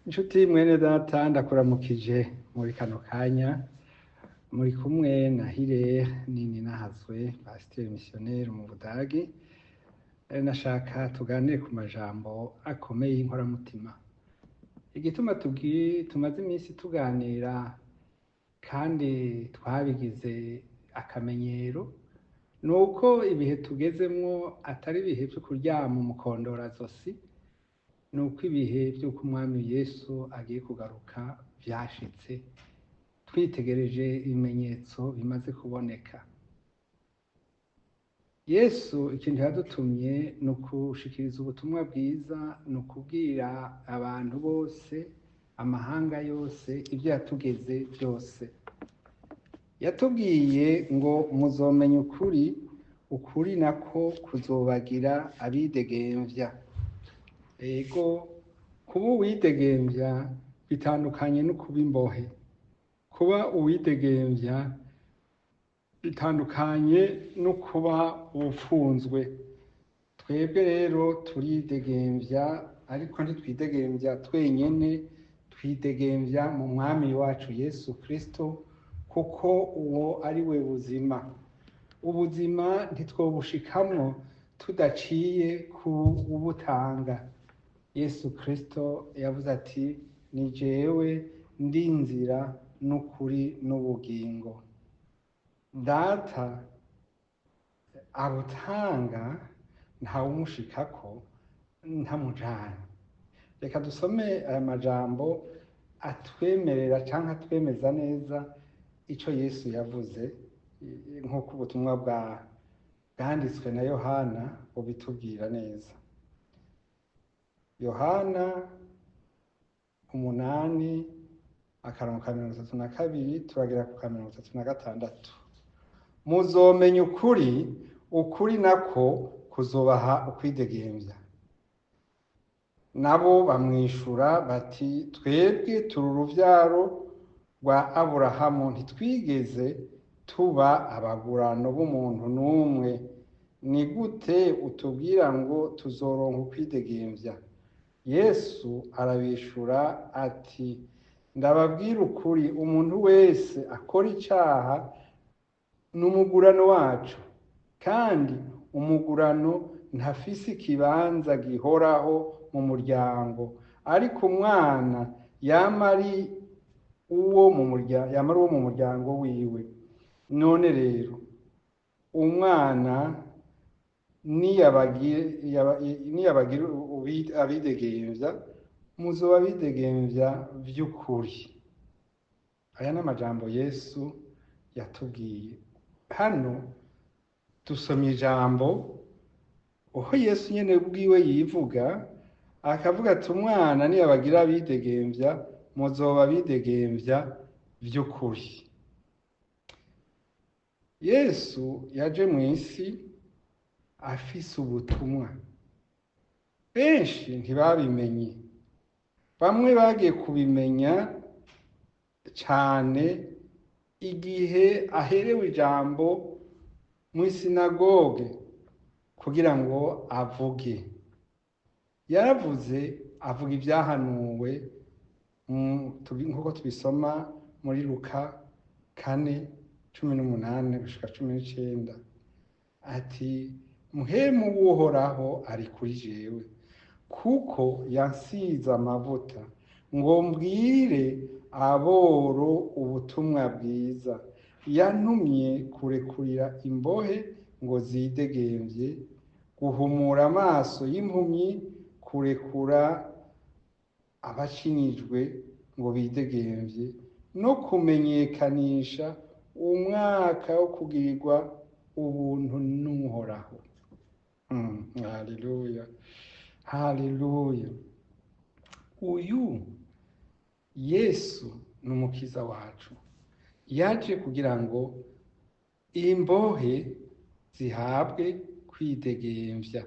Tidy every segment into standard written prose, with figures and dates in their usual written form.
Inshuti mwene data ndakuramukije muri kano kanya muri kumwe na Hire nini nahazwe pasiteri misiyoneri mu Budagi. Nashaka tuganire ku majambo akomeye y'inkoramutima. Igituma tumaze iminsi tuganira kandi twabigize akamenyero nuko ibihe tugezemwo atari ibihe vyo kuryama umukondorazosi, nuko ibihe vy'uko umwami Yesu agiye kugaruka vyashitse, twitegereje ibimenyetso bimaze kuboneka. Yesu ikintu yadutumye ni ukushikiriza ubutumwa bwiza, ni ukubwira abantu bose, amahanga yose ivyo yatugeze vyose. Yatubwiye ngo muzomenya ukuri, ukuri nako kuzobagira abidegemvya. Ego kuba uwidegemvya bitandukanye no kuba imbohe. Kuba uwidegemvya bitandukanye no kuba ufunzwe. Twebwe rero turidegemvya, ariko ntitwidegemvya twenyene, twidegemvya mu mwami wacu Yesu Kristo, kuko uwo ari we buzima. Ubuzima ntitwobushikamwo tudaciye ku ubutanga. Yesu Kristo yavuze ati ni jewe ndi inzira n'ukuri n'ubugingo. Data abutanga ntawumushikako ntamujanye. Reka dusome aya majambo atwemerera canke atwemeza neza ico Yesu yavuze, nk'uko ubutumwa bwanditswe na Yohana bubitubwira neza. Yohana 8:32 turagera ku 36. Muzomenya ukuri, ukuri nako kuzobaha ukwidegemvya. Nabo bamwishura bati twebwe turi uruvyaro rwa Aburahamu, ntitwigeze tuba abagurano b'umuntu n'umwe. Ni gute utubwira ngo tuzoronka ukwidegemvya? Yesu arabishura ati ndababwira ukuri, umuntu wese akora icaha n'umugurano wacu, kandi umugurano ntafise ikibanza gihoraho mu muryango, ariko umwana yama ari uwo mu muryango wiwe. None rero umwana niyabagira abidegemvya, muzoba abidegemvya vy'ukuri. Aya ni amajambo Yesu yatubwiye. Hano dusomye ijambo aho Yesu nyene ubwiwe yivuga, akavuga ati umwana niyabagira abidegemvya, muzoba abidegemvya vy'ukuri. Yesu yaje mw'isi afise ubutumwa. Benshi ntibabimenye. Bamwe bagiye kubimenya cane igihe aherewe ijambo mw'isinagoge kugira ngo avuge. Yaravuze, avuga ivyahanuwe nk'uko tubisoma muri Luka 4:18-19. Ati muhemu w'Uhoraho ari kuri jewe, kuko yansize amavuta ngo mbwire aboro ubutumwa bwiza. Yantumye kurekurira imbohe ngo zidegemvye, guhumura amaso y'impumyi, kurekura abacinyijwe ngo bidegemvye, no kumenyekanisha umwaka wo kugirirwa ubuntu n'Uhoraho. Haleluya, haleluya. Uyu Yesu ni umukiza wacu. Yaje kugira ngo imbohe zihabwe kwidegemvya.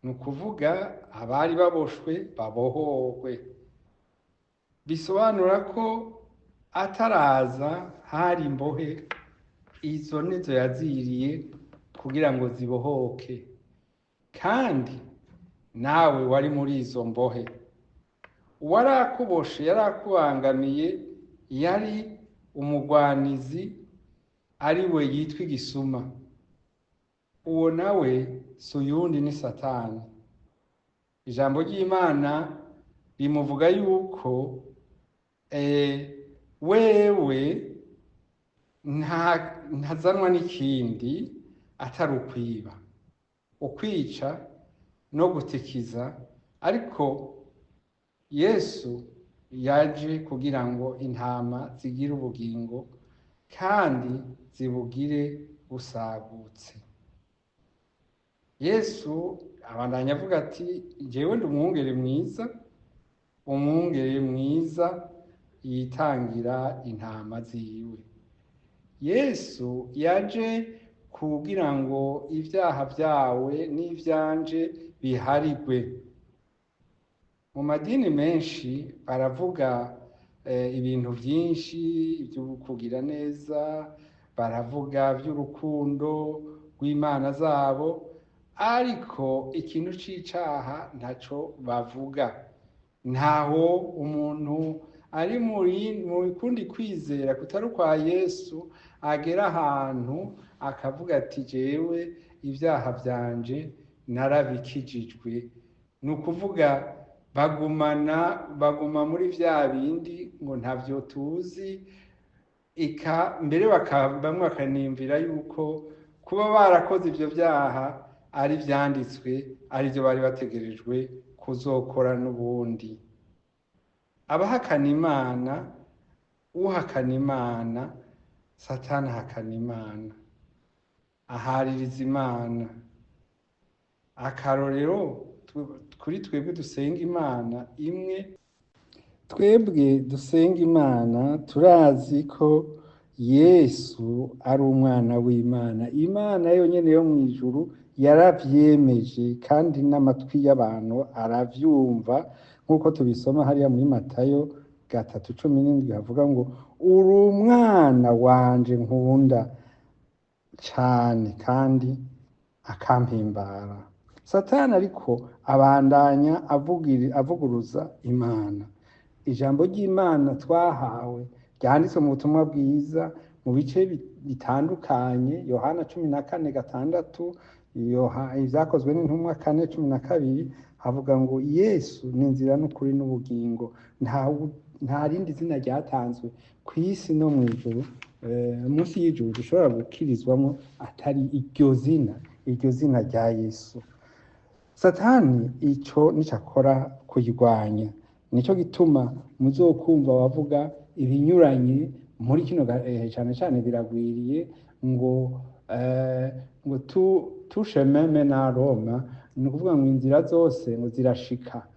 Ni ukuvuga abari baboshwe babohorwe. Bisobanura ko ataraza hari imbohe, izo nizo yaziriye kugira ngo zibohoke. Kandi nawe wari muri izo mbohe. uwari akuboshe yari akubangamiye yari umugwanizi ari we yitwa igisuma. Uwo nawe si uyundi ni Satani. Ijambo ry'Imana rimuvuga yuko wewe ntazanwa n'ikindi atari ukwiba, ukwica no gutikiza, ariko Yesu yaje kugira ngo intama zigire ubugingo kandi zibugire busagutse. Yesu abandanya avuga ati jewe ndi umwungere mwiza, umwungere mwiza yitangira intama ziwe. Yesu yaje kugira ngo ibyaha byawe n'ivyanje biharigwe. Mu madini menshi baravuga ibintu byinshi byo kugira neza, baravuga by'urukundo rw'Imana zabo, ariko ikintu c'icaha ntaco bavuga. Ntaho umuntu ari mu kundi kwizera kutari kwa Yesu agera ahantu akavuga ati jewe ibyaha byanje narabikijijwe. Ni ukuvuga baguma muri vya bindi ngo ntavyo tuzi, mbere bamwe bakanimvira yuko kuba barakoze ivyo vyaha ari vyanditswe, ari byo bari bategerejwe kuzokora n'ubundi. Abahakana Imana, uhakana Imana, Satani ahakana Imana, ahaririza Imana. Akarorero kuri twebwe dusenga Imana imwe, twebwe dusenga Imana turazi ko Yesu ari umwana w'Imana. Imana yonyene yo mu ijuru yaravyemeje kandi n'amatwi y'abantu aravyumva, nk'uko tubisoma hariya muri Matayo 3:17 havuga ngo uri umwana wanje nkunda cane kandi akampimbara. Satani ariko abandanya avuguruza Imana. Ijambo ry'Imana twahawe ryanditswe mu butumwa bwiza mu bice bitandukanye, Yohana 14:6, ivyakozwe n'intumwa 4:12 havuga ngo Yesu ni inzira n'ukuri n'ubugingo. Nta rindi zina ryatanzwe ku isi no mu ijuru, munsi y'ijuru dushobora gukirizwamo atari iryo zina rya Yesu. Satani ico nico akora kuyirwanya. Nico gituma muzokumva bavuga ibinyuranye muri kino cyane cyane biragwiriye ngo tushememe na Roma, ni ukuvuga ngo inzira zose ngo zirashika,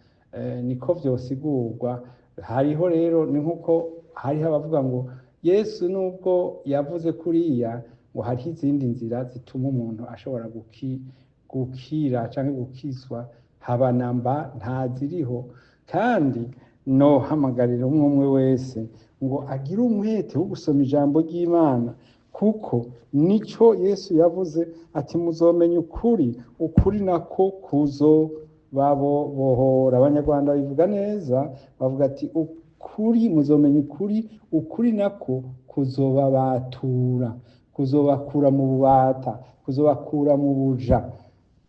niko vyosigurwa. Hariho rero ni nkuko hariho abavuga ngo Yesu nubwo yavuze kuriya ngo hariho izindi nzira zituma umuntu ashobora gukira cyangwa gukizwa, habanamba ntaziriho. Kandi no hamagarira umwe wese ngo agire umwete wo gusoma ijambo ry'Imana, kuko nico Yesu yavuze ati muzomenya ukuri nako kuzobabohora. Abanyarwanda bivuga neza, bavuga ati ukuri muzomenya ukuri nako kuzobabatura, kuzobakura mu bubata, kuzobakura mu buja.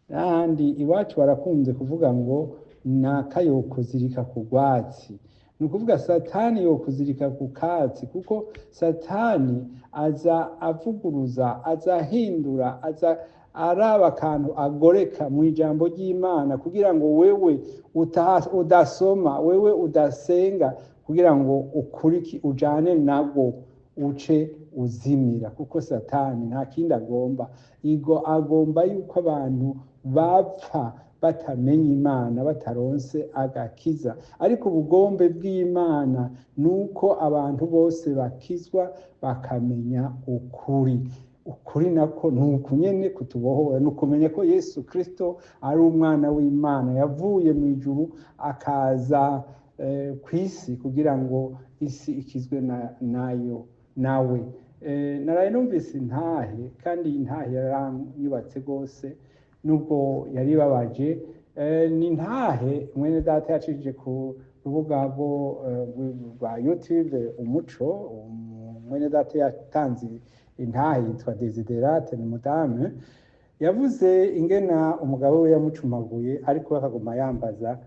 Kandi iwacu barakunze kuvuga ngo naka yokuzirika ku rwatsi. Ni ukuvuga Satani yokuzirika ku katsi, kuko Satani aza avuguruza, aza ahindura, aza araba akantu agoreka mu ijambo ry'Imana kugira ngo wewe udasoma, wewe udasenga, kugira ngo ukuriki ujane nabwo uce uzimira. Kuko Satani nta kindi agomba, agomba yuko abantu bapfa batamenya Imana, bataronse agakiza. Ariko ubugombe bw'Imana nuko abantu bose bakizwa bakamenya ukuri nako nuko nyene kutubohora, nukumenya ko Yesu Kristo ari umwana w'Imana yavuye mu ijuru akaza kwisi kugira ngo isi ikizwe nawe. Naraye numvise intahe, kandi intahe yaranyubatse gose nubwo yari babaje. Ni intahe mwene data yacishije rubuga rwa YouTube umuco, mwene data yatanze intahe yitwa Desiderate ni mudame, yavuze ingena umugabo we yamucumaguye ariko akaguma yambaza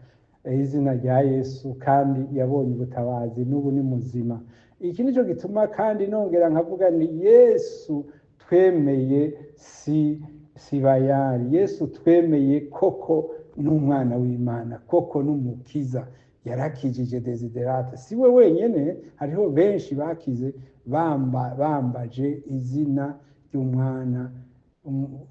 izina rya Yesu kandi yabonye ubutabazi n'ubu ni muzima. Iki nico gituma kandi nongera nkavuga ni Yesu twemeye si bayari, Yesu twemeye koko n'umwana w'Imana, koko n'umukiza. Yarakijije Desiderate, si we wenyene, hariho benshi bakize bambaje izina ry'umwana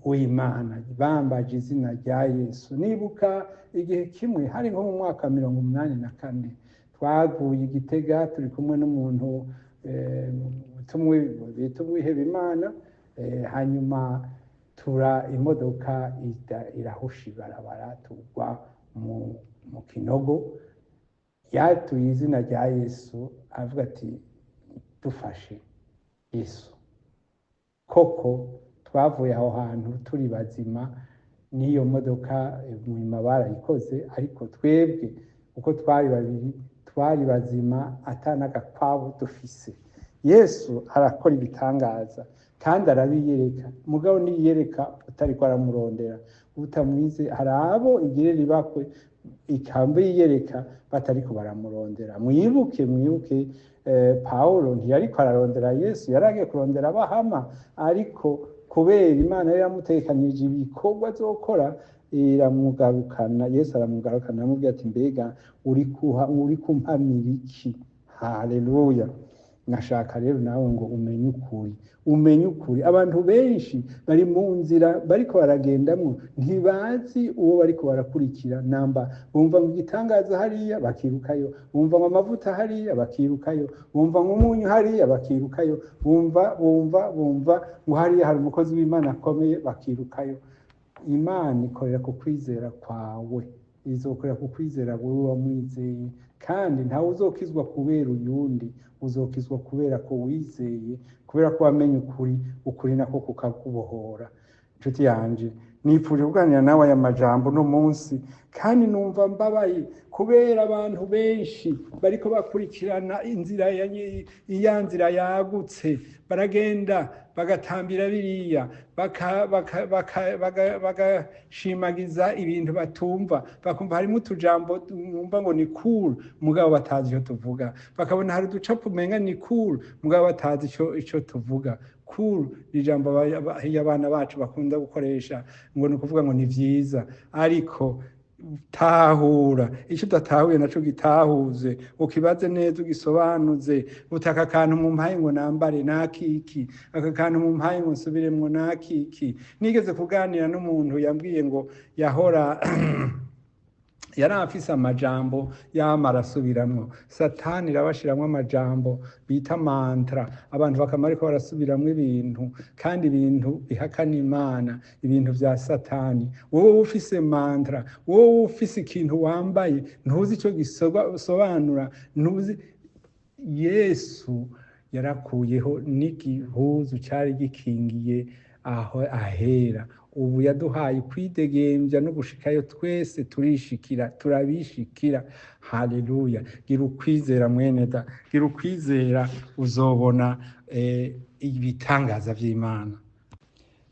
w'Imana, bambaje izina rya Yesu. Nibuka igihe kimwe hari nko mu mwaka 1984 twaguye Igitega turi kumwe n'umuntu tumwiheba Imana, hanyuma tura imodoka irahusha ibarabara tugwa mu kinogo. Yatuye izina rya Yesu avuga ati dufashe Yesu. Koko twavuye aho hantu turi bazima, n'iyo modoka mwima barayikoze, ariko twebwe uko twari babiri twari bazima atanagakwabu dufise. Yesu arakora ibitangaza kandi arabiyereka, mugabo niyereka utariko aramurondera, utamwize. Hari abo igirira ibakwe ikambe yiyereka batariko baramurondera. Mwibuke Paulo ntiyariko ararondera Yesu, yaragiye kurondera Abahama, ariko kubera Imana yari yamutekanije ibikorwa azokora iramugarukana. Yesu aramugarukana amubwira ati mbega uri kumpamira iki? Haleluya. Nashaka rero nawe ngo umenye ukuri. Abantu benshi bari mu nzira bariko baragendamwo, ntibazi uwo bariko barakurikira namba. Bumva ngo igitangaza hariya bakirukayo, bumva ngo amavuta hariya bakirukayo, bumva ngo umunyu hariya bakirukayo, bumva ngo hariya hari umukozi w'Imana akomeye bakirukayo. Imana ikorera ku kwizera kwawe, izokorera ku kwizera wowe wamwizeye, kandi ntawe uzokizwa kubera uyundi, uzokizwa kubera ko wizeye, kubera ko wamenye ukuri nako kukakubohora. Inshuti yanje, nipfuje kuganira nawe aya majambo no munsi, kandi numva mbabaye kubera abantu benshi bariko bakurikirana iya nzira yagutse, baragenda bagatambira biriya, bagashimagiza ibintu batumva, bakumva harimo utujambo numva ngo ni cool mugabo batazi icyo tuvuga, bakabona hari uducapo umenga ni cool mugabo batazi icyo tuvuga. Cool ni ijambo abana bacu bakunda gukoresha ngo ni ukuvuga ngo ni vyiza, ariko tahura icyo udatahuye naco gitahuze, ukibaze neza ugisobanuze. Utaka kantu mu mpaye ngo nambare nakiki, aka kantu mu mpaye ngo nsubiremwo nakiki. Nigeze kuganira n'umuntu yambwiye ngo yahora yari afise amajambo yamara asubiramwo. Satani irabashiramwo amajambo bita mantra, abantu bakamara ariko barasubiramwo ibintu, kandi ibintu bihakana Imana, ibintu vya Satani. Wowe ufise mantra, wowe ufise ikintu wambaye ntuzi ico gisobanura, ntuzi. Yesu yarakuyeho n'igihuzu cari gikingiye aho ahera. Ubu yaduhaye kwidegembya no gushikayo, twese turabishikira. Haleluya. Gira ukwizera mweneda, gira ukwizera, uzobona ibitangaza vy'Imana.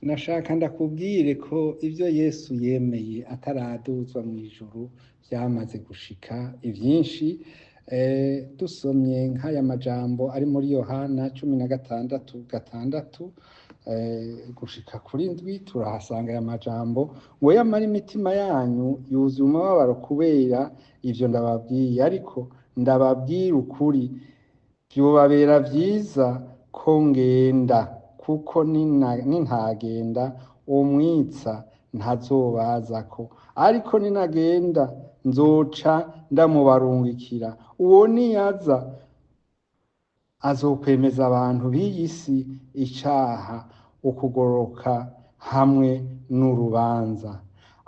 Nashaka ndakubwire ko ivyo Yesu yemeye ataraduzwa mu ijuru byamaze gushika ivyinshi. Dusomye nk'aya majambo ari muri Yohana 16:6 gushika kuri 7 turahasanga aya majambo ngo yamara imitima yanyu yuzuye umubabaro kubera ivyo ndababwiye, ariko ndababwira ukuri, byobabera vyiza ko ngenda, kuko nintagenda umwitsa ntazobazako, ariko ninagenda nzoca ndamubarungikira. Uwo niyaza azokwemeza abantu b'iyi si icaha, ukugoroka hamwe n'urubanza.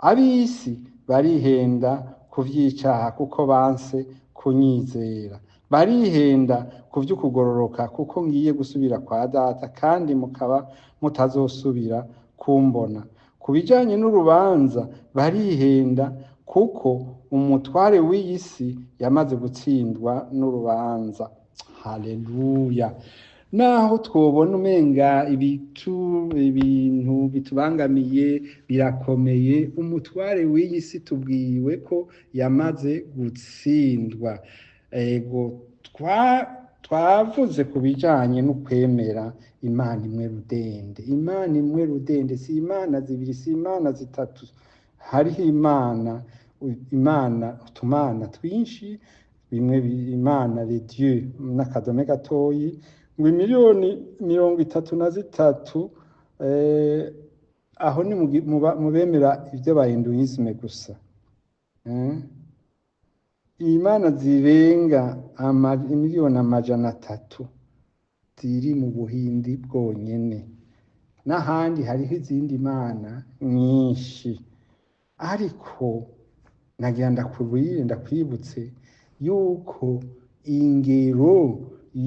Ab'isi barihenda ku vy'icaha kuko banse kunyizera, barihenda ku vy'ukugororoka kuko ngiye gusubira kwa Data, kandi mukaba mutazosubira kumbona. Ku bijanye n'urubanza barihenda kuko umutware w'iyi si yamaze gutsindwa n'urubanza. Haleluya! Naho twobona umenga ibintu bitubangamiye birakomeye, umutware w'iyi si tubwiwe ko yamaze gutsindwa. Ego twavuze ku bijanye no kwemera Imana imwe rudende. Imana imwe rudende, si imana zibiri, si imana zitatu. Hariho imana utumana twinshi, bimwe Imana les dieux n'akadome gatoyi, ngo 33 aho ni mu bemera ibyo ba hinduisme gusa. Imana zirenga 1,300,000 ziri mu Buhindi bwonyene, n'ahandi hariho izindi mana nyinshi. Ariko nagira ndakwibutse yuko ingero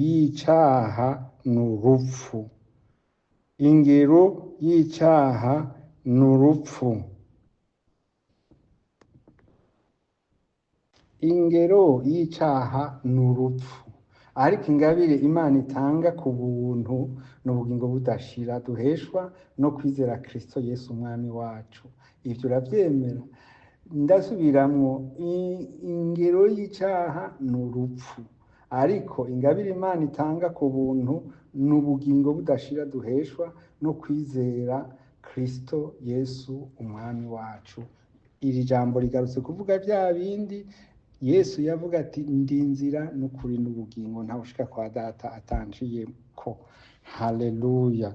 y'icaha n'urupfu. Ingero y'icaha n'urupfu. Ingero y'icaha n'urupfu. Ariko ingabire Imana itanga ku buntu n'ubugingo budashira duheshwa no kwizera Kristo Yesu umwami wacu. Ivyo uravyemera? Ndasubiramwo, ingero y'icaha n'urupfu. Ariko ingabire Imana itanga ku buntu n'ubugingo budashira duheshwa no kwizera Kristo Yesu umwami wacu. Iri jambo rigarutse kuvuga bya bindi Yesu yavuga ati ndi inzira n'ukuri n'ubugingo, ntawe ushika kwa data atanciyeko. Haleluya!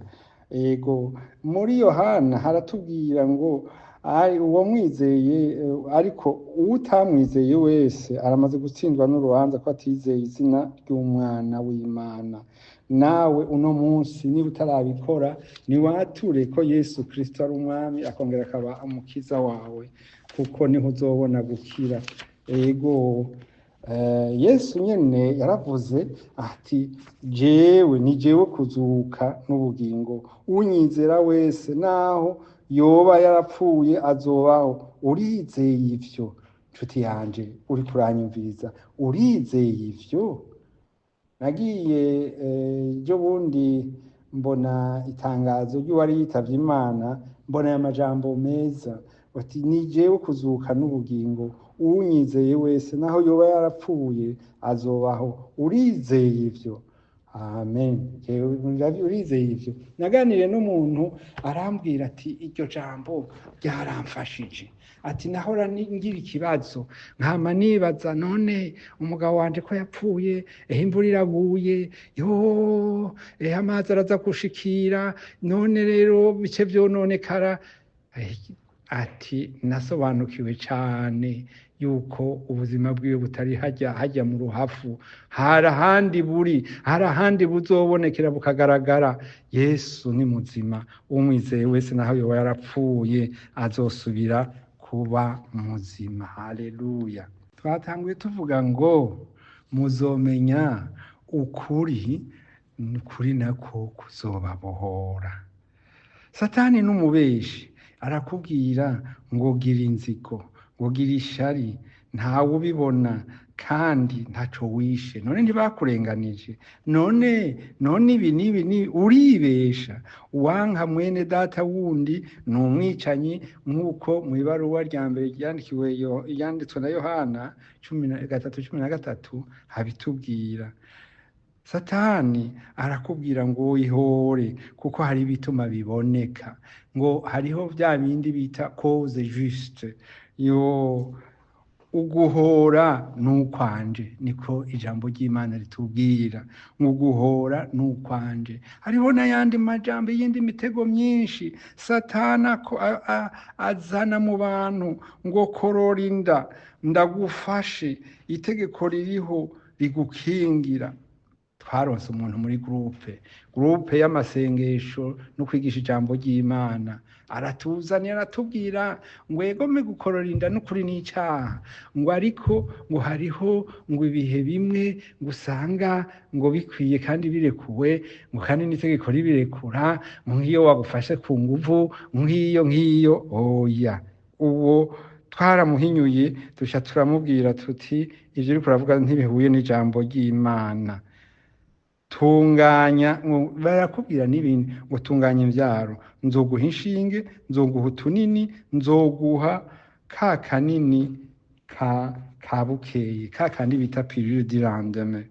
Ego muri Yohana haratubwira ngo uwo mwizeye, ariko utamwizeye wese aramaze gutsindwa n'urubanza ko atizeye izina ry'umwana w'Imana. Nawe uno munsi niba utarabikora, niwature ko Yesu Kristo ari umwami, akongera akaba umukiza wawe, kuko niho uzobona gukira. Ego Yesu nyene yaravuze ati ni jewe kuzuka n'ubugingo, unyizera wese naho yoba yarapfuye azobaho. Urizeye ivyo nshuti yanje uri kuranyumviriza? Urizeye ivyo? Nagiye ejo bundi mbona itangazo ry'uwari yitavye Imana, mbona aya majambo meza ati ni jewe kuzuka n'ubugingo, unyizeye wese naho yoba yarapfuye azobaho. Urizeye ivyo? Amen. Urizeye ivyo? Naganire n'umuntu arambwira ati iryo jambo ryaramfashije. Ati nahora ngira ikibazo nkama nibaza, none umugabo wanje ko yapfuye, imvura iraguye, amazi araza gushikira, none rero bice vyononekara. Ati nasobanukiwe cane yuko ubuzima bwiwe butari hajya mu ruhafu, hari ahandi buzobonekera bukagaragara. Yesu ni muzima, umwizeye wese naho yoba yarapfuye azosubira kuba muzima. Haleluya! Twatanguye tuvuga ngo muzomenya ukuri, ukuri nako kuzobabohora. Satani n'umubeshi arakubwira ngo gira inzigo, ngo gira ishari, ntawe ubibona kandi ntaco wishe. None ntibakurenganije? None ibi uribesha. Uwanka mwene data wundi ni umwicanyi, nk'uko mu ibaruwa rya mbere yanditswe na Yohana 3:13 habitubwira. Satani arakubwira ngo wihore, kuko hari ibituma biboneka, ngo hariho bya bindi bita cause juste. Uguhora n'ukwanje, niko ijambo ry'Imana ritubwira. Uguhora n'ukwanje. Hariho n'ayandi majambo y'indi mitego myinshi Satana ko azana mu bantu, ngo korora inda, ndagufashe, itegeko ririho rigukingira. Twaronse umuntu muri groupe y'amasengesho no kwigisha ijambo ry'Imana, aratuzanira aratubwira ngo yegome gukorora inda n'ukuri n'icaha, ngo ariko ngo hariho ngo ibihe bimwe gusanga ngo bikwiye kandi birekuwe, ngo kandi n'itegeko ribirekura, nk'iyo wagufashe ku nguvu, nk'iyo oya. Uwo twaramuhinyuye duca turamubwira tuti ivyo uriko uravuga ntibihuye n'ijambo ry'Imana. Tunganya, barakubwira n'ibindi ngo tunganya imvyaro, nzoguha inshinge, nzoguha utunini, nzoguha ka kanini ka bukeye, ka kandi bita pilule du lendemain.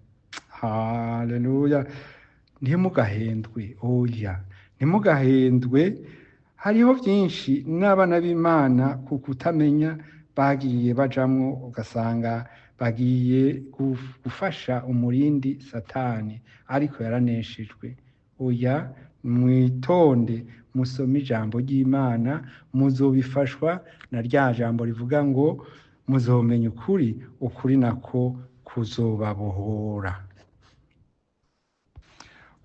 Haleluya! Ntimugahendwe, oya, ntimugahendwe. Hariho byinshi n'abana b'Imana ku kutamenya bagiye bajamwo, ugasanga bagiye gufasha umurindi Satani, ariko yaraneshejwe. Oya, mwitonde musome ijambo ry'Imana, muzobifashwa na rya jambo rivuga ngo muzomenya ukuri, ukuri nako kuzobabohora.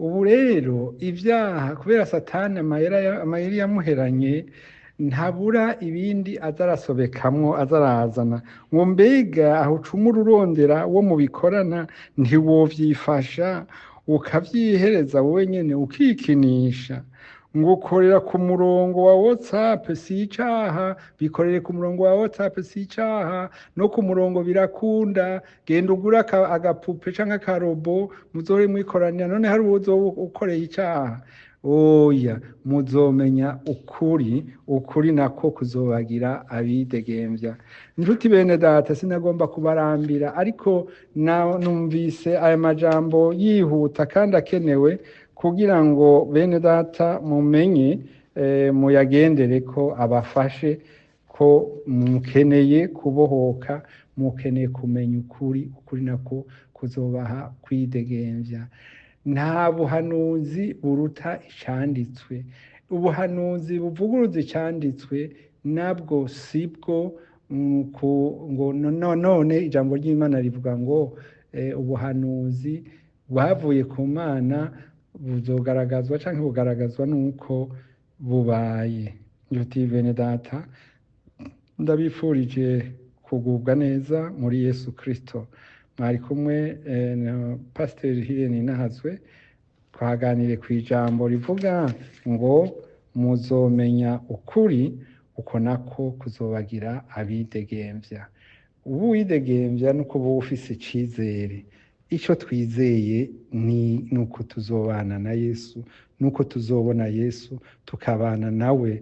Ubu rero ibyaha, kubera Satani amayeri yamuheranye, ntabura ibindi azarasobekamwo, azarazana ngo mbega aho ucumura urondera wo mubikorana ntiwovyifasha ukavyihereza wowe nyene ukikinisha, ngo ukorera ku murongo wa WhatsApp si icaha, bikorere ku murongo wa WhatsApp si icaha, no ku murongo birakunda, genda ugura agapupe canke akarobo muzohore mwikoranira, none hari uwozoba ukoreye icaha. Oya, muzomenya ukuri, ukuri nako kuzobagira abidegemvya. Njuti bene data, sinagomba kubarambira, ariko numvise aya majambo yihuta kandi akenewe kugira ngo bene data mumenye, muyagendere ko abafashe, ko mukeneye kubohoka, mukeneye kumenya ukuri, ukuri nako kuzobaha kwidegemvya. Nta buhanuzi buruta icanditswe. Ubuhanuzi buvuguruza icanditswe nabwo sibwo, ngo none ijambo ry'Imana rivuga ngo ubuhanuzi bwavuye ku Mana buzogaragazwa canke bugaragazwa nuko bubaye. Njuti bene data, ndabifurije kugubwa neza muri Yesu Kristo. Mwari kumwe na Pasiteri Hirene Nahazwe, twaganire ku ijambo rivuga ngo muzomenya ukuri, uko nako kuzobagira abidegemvya. Ubu widegemvya nuko uba ufise icizere. Ico twizeye ni uko tuzobana na Yesu, nuko tuzobona Yesu tukabana nawe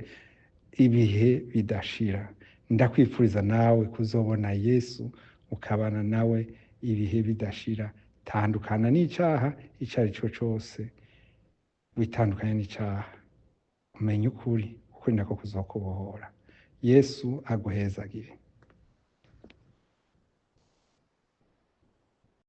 ibihe bidashira. Ndakwifuriza nawe kuzobona Yesu ukabana nawe ibihe bidashira. Tandukana n'icaha ico ari cyo cose, witandukanye n'icaha, umenye ukuri, ukuri nako kuzokubohora. Yesu aguhezagire.